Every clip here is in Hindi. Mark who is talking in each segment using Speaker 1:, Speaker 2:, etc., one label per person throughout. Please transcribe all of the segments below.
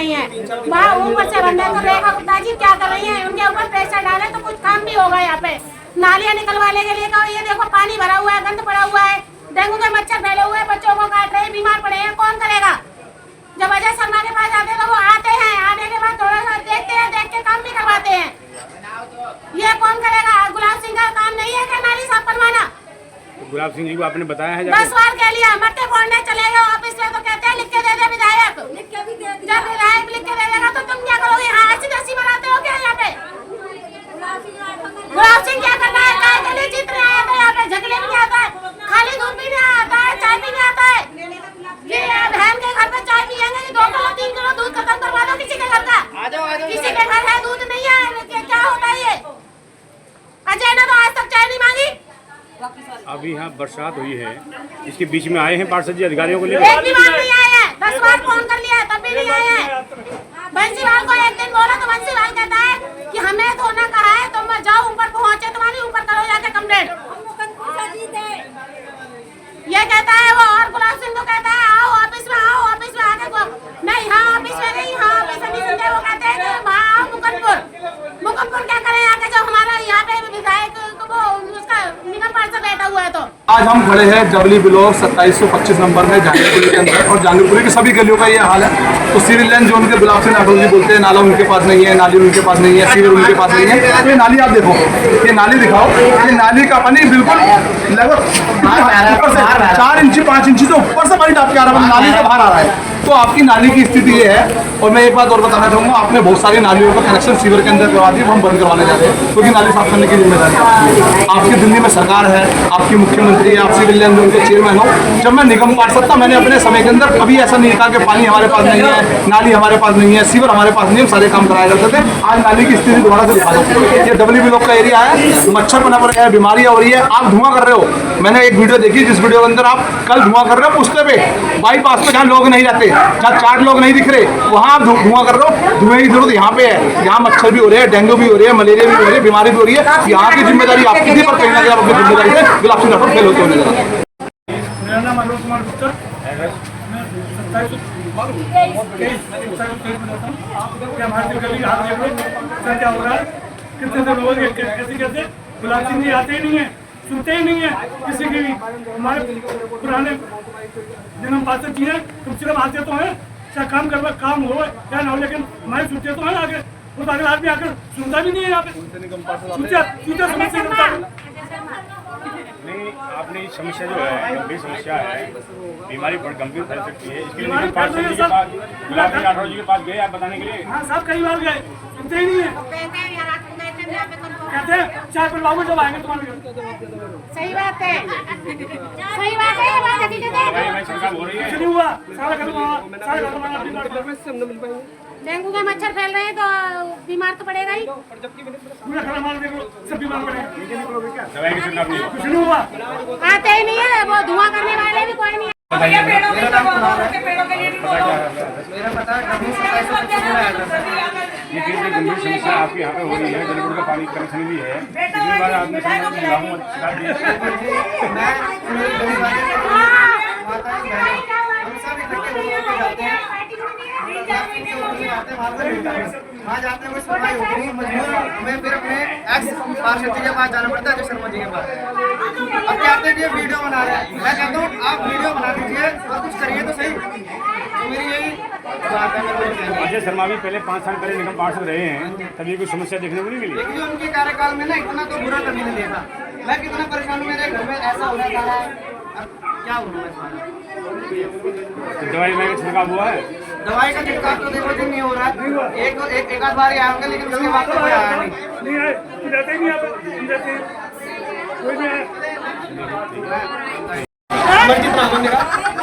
Speaker 1: रही हैं। वहाँ ऊपर से बंदे तो रेखा गुप्ता जी क्या कर रही हैं, उनके ऊपर प्रेशर डाले तो कुछ काम भी होगा। यहाँ पे नालियाँ निकलवाने के लिए कहो, ये देखो पानी भरा हुआ है, गंद पड़ा हुआ है, डेंगू के मच्छर फैले हुए हैं, बच्चों को काट रहे हैं, बीमार पड़े हैं, कौन करेगा? जब अजय शर्मा के पास आते हैं तो वो आते हैं, आने के बाद थोड़ा सा देखते हैं, देख के काम भी करवाते हैं। ये कौन करेगा? गुलाब सिंह का काम नहीं है क्या नाली साफ करवाना?
Speaker 2: गुलाब सिंह जी को आपने बताया है?
Speaker 1: 10 बार कह लिया, मट्टे फोड़ने चले गए ऑफिस में तो कहते हैं लिख के दे दे विधायक। जब विधायक लिख के दे देगा तो तुम क्या करोगे? हाँ ऐसी बनाते हो क्या यहाँ पे? गुलाब सिंह क्या करना है? काय के लिए जीत रहे हैं? यहाँ पे झगड़े भी नहीं आता है, खाली दूध भी नहीं आता है, चाय भी नहीं आता है। ये बहन के घर पे चाय पियेंगे कि 2 किलो 3 किलो दूध खत्म करवा दो किसी के घर का। किसी के घर है दूध नहीं है, क्या होता है ये? अजय ने तो आज तक चाय नहीं मांगी।
Speaker 2: अभी यहाँ बरसात हुई है, इसके बीच में आए हैं पार्षद जी अधिकारियों को लेकर?
Speaker 1: एक भी बार नहीं आए हैं, 10 बार फोन कर लिया तब भी नहीं आए हैं। बंसीवाल को एक दिन बोला तो बंसीवाल कहता है कि हमें तो ना कहा है, तुम जाओ ऊपर पहुंचे, तुम्हारी ऊपर करो जाके कंप्लेंट। ये कहता है वो, और गुलाब सिंह को कहता है आओ ऑफिस में, आओ ऑफिस में आके नहीं, हाँ ऑफिस में नहीं, हाँ ऑफिस में नहीं सुनते। वो कहते हैं कि वहाँ आओ मुकमपुर क्या करें आके, जो हमारा यहाँ पे विधायक वो उसका निगम पार्षद बैठा हुआ है। तो
Speaker 3: आज हम खड़े हैं जबली ब्लॉक 2725 नंबर में जहांगीरपुरी के अंदर, और जहांगीरपुरी की सभी गलियों का ये हाल है। तो सीवरेज लाइन जो उनके गुलाब सिंह राठौर जी बोलते हैं नाला उनके पास नहीं है, नाली उनके पास नहीं है, सीवर उनके पास नहीं है। तो ये नाली आप देखो, ये नाली दिखाओ, ये नाली का पानी बिल्कुल लगभग 4 इंची 5 इंची से ऊपर से पानी टाप के आ रहा है, नाली से बाहर आ रहा है। तो आपकी नाली की स्थिति ये है। और मैं एक बात और बताना चाहूँगा, आपने बहुत सारी नालियों का कनेक्शन सीवर के अंदर करवा दिया, वो हम बंद करवाने जा रहे हैं, क्योंकि नाली साफ करने की जिम्मेदारी आपकी दिल्ली में सरकार है, आपकी मुख्यमंत्री है, आप सिविल लाइन जोन के चेयरमैन हो। जब मैं निगम पार्षद था, मैंने अपने समय के अंदर कभी ऐसा नहीं कहा कि पानी हमारे पास नहीं है, नाली हमारे पास नहीं है, सीवर हमारे पास नहीं है, सारे काम कराए जाते थे। आज नाली की स्थिति दोबारा से दिखा दो। ये डब्ल्यू ब्लॉक का एरिया है, मच्छर बना पड़ रहा है, बीमारियां हो रही है, आप धुआं कर रहे हो। मैंने एक वीडियो देखी जिस वीडियो के अंदर आप कल धुआं कर रहे हो पुष्टे पे, बाईपास पे, जहाँ लोग नहीं रहते, जहाँ 4 लोग नहीं दिख रहे, वहाँ आप धुआं कर रहे हो। धुएं की जरूरत यहाँ पे है, यहाँ मच्छर भी हो रहे हैं, डेंगू भी हो रही है, मलेरिया भी हो रही है, बीमारी भी हो रही है। यहाँ की जिम्मेदारी आपकी थी, पर कहीं ना कहीं आप अपनी जिम्मेदारी से गुलाब सिंह राठौर फेल होते होने लगा।
Speaker 4: मेरा नाम अरुण कुमार गुप्ता, मैं 27 हमारे गली हाथ देखो क्या हो रहा है, कितने से लोग कैसे गुलाब सिंह जी आते ही नहीं है, सुनते ही नहीं है किसी की भी। हमारे पुराने जिन पार्षद जी हैं, कम से कम आते तो हैं, चाहे काम हो या ना हो, लेकिन हमारे सुनते तो हैं आगे, और अगला आदमी आकर सुनता भी नहीं है यहाँ पे।
Speaker 2: नहीं, आपने ये समस्या जो है गंभीर समस्या है, बीमारी बहुत गंभीर फैल सकती है, इसके लिए पार्षद जी के पास, गुलाब सिंह राठौर जी के पास गए आप बताने के लिए?
Speaker 4: हाँ साहब, कई बार गए, सुनते ही नहीं है। कहते हैं चाय पिलवाओगे जब आएंगे तुम्हारे।
Speaker 1: सही बात है, सही बात है, ये बात हकीकत है।
Speaker 2: हो रही है,
Speaker 4: कुछ नहीं हुआ, सारा
Speaker 1: डेंगू के मच्छर फैल रहे हैं तो बीमार तो पड़ेगा ही।
Speaker 4: सब बीमार पड़ेगा,
Speaker 2: दवाई की सुनना नहीं।
Speaker 4: कुछ नहीं हुआ,
Speaker 1: आते ही नहीं है, वो धुआं करने वाले भी कोई नहीं है।
Speaker 2: ये कितनी गंभीर समस्या आपके यहाँ पे हो रही है, जलपुर का पानी कनेक्शन भी है, कितनी बार आपने शिकायत
Speaker 5: वहाँ जाते हुए सुनवाई होती नहीं, मजबूर हमें फिर अपने एक्स पार्षद जी के पास जाना पड़ता है, अजय शर्मा जी के पास। अब कहते हैं कि वीडियो बना रहे हैं, मैं कहता हूँ आप वीडियो बना दीजिए और कुछ करिए तो सही। तो मेरी यही बात है।
Speaker 2: अजय शर्मा भी पहले 5 साल पहले निगम पार्षद रहे हैं, तभी कोई समस्या देखने को नहीं मिली।
Speaker 5: लेकिन उनके कार्यकाल में ना इतना तो बुरा कभी नहीं देखा। मैं कितना परेशान हूँ, मेरे घर में ऐसा होने जा रहा है, क्या बोलूँ।
Speaker 2: तो दवाई में छिड़काव हुआ है?
Speaker 5: दवाई का छिड़काव तो देखो दिन नहीं हो रहा है, एक आध बार आया होगा, लेकिन उसके बाद तो कोई आया नहीं
Speaker 4: है, जाते ही नहीं आप जाते हैं, कोई नहीं है।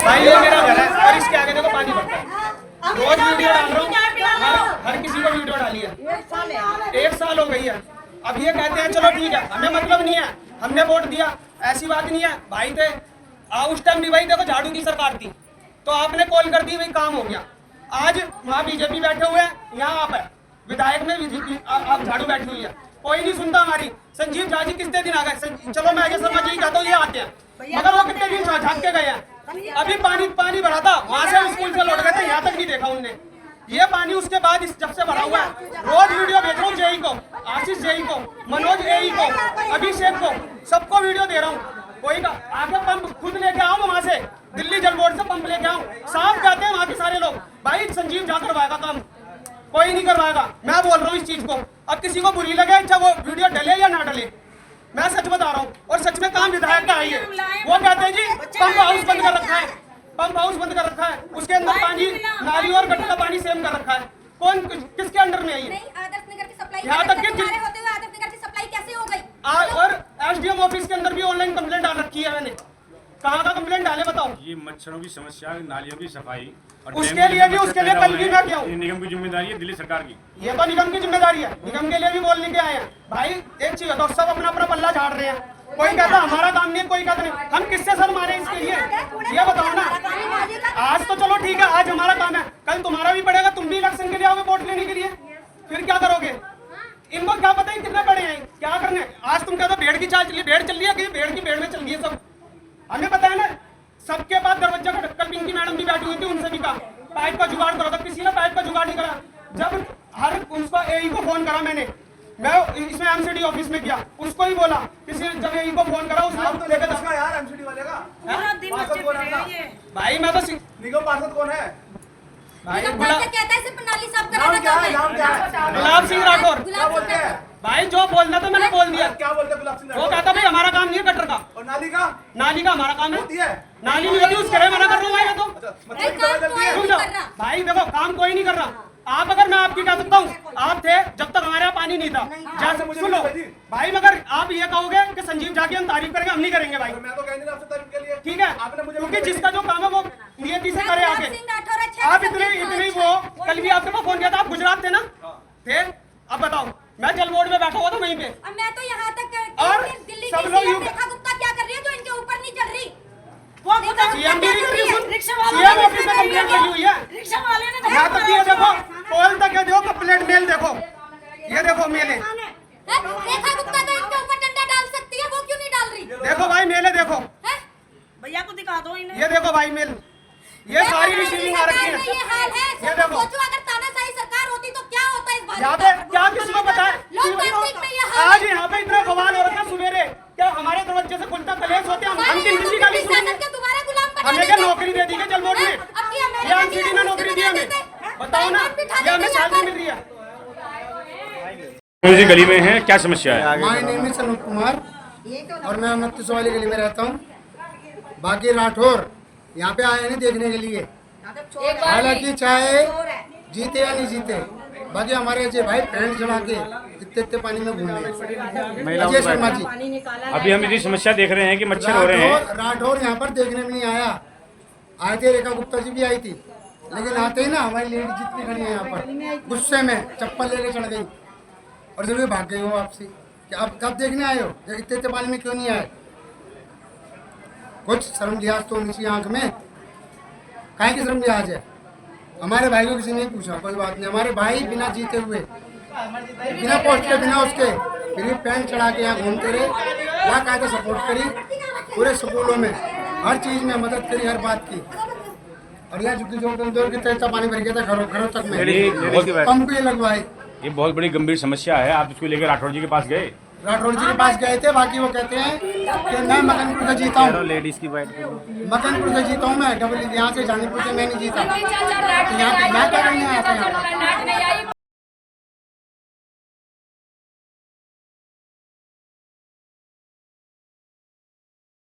Speaker 5: भाई ये मेरा घर है और इसके आगे देखो पानी भरता है, रोज वीडियो डाल रहा हूँ, हर किसी को वीडियो डाली है, 1 साल हो गई है। अब ये कहते हैं चलो ठीक है, हमें मतलब नहीं है, हमने वोट दिया, ऐसी बात नहीं है। भाई थे उस टाइम भी, भाई देखो झाड़ू की सरकार थी तो आपने कॉल कर दी, भाई काम हो गया। आज वहाँ बीजेपी बैठे हुए हैं, यहाँ आप है, विधायक में आप झाड़ू बैठी हुई है, कोई नहीं सुनता हमारी। संजीव झा जी कितने दिन आ गए, चलो मैं अजय शर्मा जी कहता हूँ ये आते हैं, मगर वो कितने दिन झाँक के गए हैं। अभी पानी भरा था, वहाँ से स्कूल से लौट गए थे, यहाँ तक नहीं देखा उनने। ये पानी उसके बाद इस जब से भरा हुआ है, रोज वीडियो भेज रहा हूँ जेई को, आशीष जेई को, मनोज एई को, अभिषेक को, सबको वीडियो दे रहा हूँ। कोई का आगे पंप खुद लेके आओ वहाँ से, दिल्ली जल बोर्ड से पंप लेके आओ, साफ कहते हैं वहाँ के सारे लोग। भाई संजीव जा करवाएगा काम, कोई नहीं करवाएगा। मैं बोल रहा हूँ इस चीज को, अब किसी को बुरी लगे अच्छा वो वीडियो डले या ना डले, मैं सच बता रहा हूँ। और सच में काम विधायक का है, वो कहते हैं जी पंप हाउस बंद कर रखा है, पंप हाउस बंद कर रखा है, उसके अंदर पानी नाली और गटर का पानी सेम कर रखा है। कौन किसके अंडर में है ये? यहाँ तक कि
Speaker 1: कैसे हो गई?
Speaker 5: और एसडीएम ऑफिस के अंदर भी ऑनलाइन कंप्लेंट डाल रखी है मैंने। कहाँ का कंप्लेंट डाले बताओ?
Speaker 2: ये मच्छरों की समस्या, नालियों की सफाई और
Speaker 5: उसके लिए भी कल भी मैं क्या हूँ,
Speaker 2: ये निगम की जिम्मेदारी है, दिल्ली सरकार की।
Speaker 5: ये तो निगम की जिम्मेदारी है, निगम के लिए भी बोलने के आए हैं। भाई एक चीज है तो सब अपना अपना पल्ला झाड़ रहे हैं, कोई कहता हमारा काम नहीं है, कोई कहता नहीं। हम किससे सर मारे इसके लिए, ये बताओ ना। आज तो चलो ठीक है, आज हमारा काम है, कल तुम्हारा भी पड़ेगा, तुम भी इलेक्शन के लिए आओगे वोट लेने के लिए, फिर क्या करोगे? इनको क्या पता है कितने बड़े हैं, क्या करने। आज तुम कहते भेड़ की चाल चली, भेड़ चल रही है कि भेड़ की भेड़ में चल रही है सब, हमें पता है ना। सबके पास दरवाजा का कल पिंकी मैडम भी बैठी हुई थी, उनसे भी कहा पाइप का जुगाड़ करो, तो किसी ने पाइप का जुगाड़ नहीं करा। जब हर उसको एई को फोन करा मैंने, मैं इसमें एमसीडी ऑफिस में गया, उसको ही बोला किसी ने, जब एई को फोन करा उसने लेकर दस
Speaker 3: यार एमसीडी वाले का
Speaker 5: भाई मैं तो
Speaker 3: निगम पार्षद कौन है?
Speaker 5: भाई
Speaker 1: कहता है सिर्फ नाली साफ कराना चाहता है।
Speaker 5: गुलाब सिंह राठौर।
Speaker 3: क्या बोलते हैं?
Speaker 5: भाई जो बोलना था मैंने बोल दिया।
Speaker 3: क्या बोलते हैं गुलाब सिंह
Speaker 5: वो कहता भाई हमारा काम नहीं है गटर का,
Speaker 3: और नाली का
Speaker 5: नाली का हमारा काम
Speaker 3: होती
Speaker 5: है।
Speaker 3: है?
Speaker 5: नाली नहीं होती उसके लिए मना कर रहा हूँ भाई मैं तो।
Speaker 3: मच्छर की दवाई चलती है?
Speaker 5: रुक जाओ भाई, देखो काम कोई नहीं कर रहा। आप अगर मैं आपकी कह सकता हूँ, आप थे जब तक हमारे यहाँ पानी नहीं था। जैसे सुनो भाई, मगर आप ये कहोगे कि संजीव जाके हम तारीफ करेंगे, हम नहीं करेंगे भाई।
Speaker 3: मैं तो कहने आपसे तारीफ के लिए
Speaker 5: ठीक है,
Speaker 3: आपने मुझे,
Speaker 5: क्योंकि जिसका जो काम है वो नियति से करे आगे। आप इतने वो कल भी आपके पास फोन किया था, आप गुजरात थे ना थे? अब बताओ, मैं जल बोर्ड में बैठा हुआ था वहीं पे,
Speaker 1: मैं तो यहाँ तक
Speaker 5: और
Speaker 1: दिल्ली
Speaker 5: सब
Speaker 1: की
Speaker 5: लोग
Speaker 1: सीएम रेखा गुप्ता क्या कर रही है जो इनके ऊपर नहीं चल रही? वो
Speaker 5: सीएम भी नहीं कर रही, सीएम ऑफिस में कंप्लेंट लगी हुई है।
Speaker 1: रिक्शा वाले ने
Speaker 5: यहाँ तक ये देखो, कॉल तक ये देखो, कंप्लेंट मेल देखो, ये देखो मेल है।
Speaker 1: रेखा गुप्ता तो इनके ऊपर डंडा डाल सकती है, वो क्यों नहीं डाल रही?
Speaker 5: देखो भाई मेल है, देखो
Speaker 1: भैया को दिखा दो इन्हें।
Speaker 5: ये देखो भाई मेल, ये सारी रिसीविंग आ रखी है।
Speaker 1: ये हाल है।
Speaker 5: ये देखो,
Speaker 1: सोचो अगर तानाशाही सरकार होती तो क्या होता इस बात?
Speaker 5: यहाँ पे क्या किसी को पता है?
Speaker 1: लोकतांत्रिक में ये हाल
Speaker 5: आज यहाँ पे इतना बवाल हो रहा था सवेरे, क्या हमारे दरवाजे से खुलता कलेश होते हैं? हम किन किसी का नहीं सुनेंगे?
Speaker 1: के दोबारा गुलाम बना
Speaker 5: हमें क्या नौकरी दे दी क्या जल बोर्ड में? या एमसीडी ने नौकरी दी हमें? बताओ ना, या हमें सैलरी मिल रही है?
Speaker 2: कौन सी गली में है, क्या समस्या है?
Speaker 6: My name is Anoop Kumar और मैं 29 वाली गली में रहता हूँ। बाकी राठौर यहाँ पे आए नहीं देखने के लिए, हालांकि चाहे जीते या नहीं जीते, बाकी हमारे अजय भाई पैंट चढ़ा के इतने पानी में घूम रहे। अजय शर्मा जी,
Speaker 2: अभी हम इतनी समस्या देख रहे हैं कि मच्छर हो रहे हैं।
Speaker 6: राठौर यहाँ पर देखने में नहीं आया, आए थे, रेखा गुप्ता जी भी आई थी, लेकिन आते ही ना हमारी लेडी जितनी खड़ी है यहाँ पर गुस्से में चप्पल लेके चढ़ गई और जब भाग गई हो आपसे कि आप कब देखने आए हो, इतने पानी में क्यों नहीं आए? कुछ शर्म लिहाज तो होनी चाहिए आंख में, काहे की शर्म लिहाज है? हमारे भाई को किसी ने पूछा, कोई बात नहीं, हमारे भाई बिना जीते हुए, बिना पोस्ट के, बिना उसके, फिर भी पैंट चढ़ा के यहाँ घूमते रहे, वहाँ कायदे सपोर्ट करी, पूरे स्कूलों में हर चीज़ में मदद करी, हर बात की। और यहाँ झुग्गी झोंपड़ों की तरह पानी भर गया था घरों तक में, पंप भी लगवाए।
Speaker 2: ये बहुत बड़ी गंभीर समस्या है, आप इसको लेकर राठौर जी के पास गए?
Speaker 6: राठौर जी के पास गए थे, बाकी वो कहते हैं कि मैं मकनपुर से जीता हूँ,
Speaker 7: लेडीज की बाइट
Speaker 6: मकनपुर से जीता हूँ मैं, डबल यहाँ से जानीपुर से मैं नहीं जीता। यहाँ पे मैं क्या करने आया था यहाँ?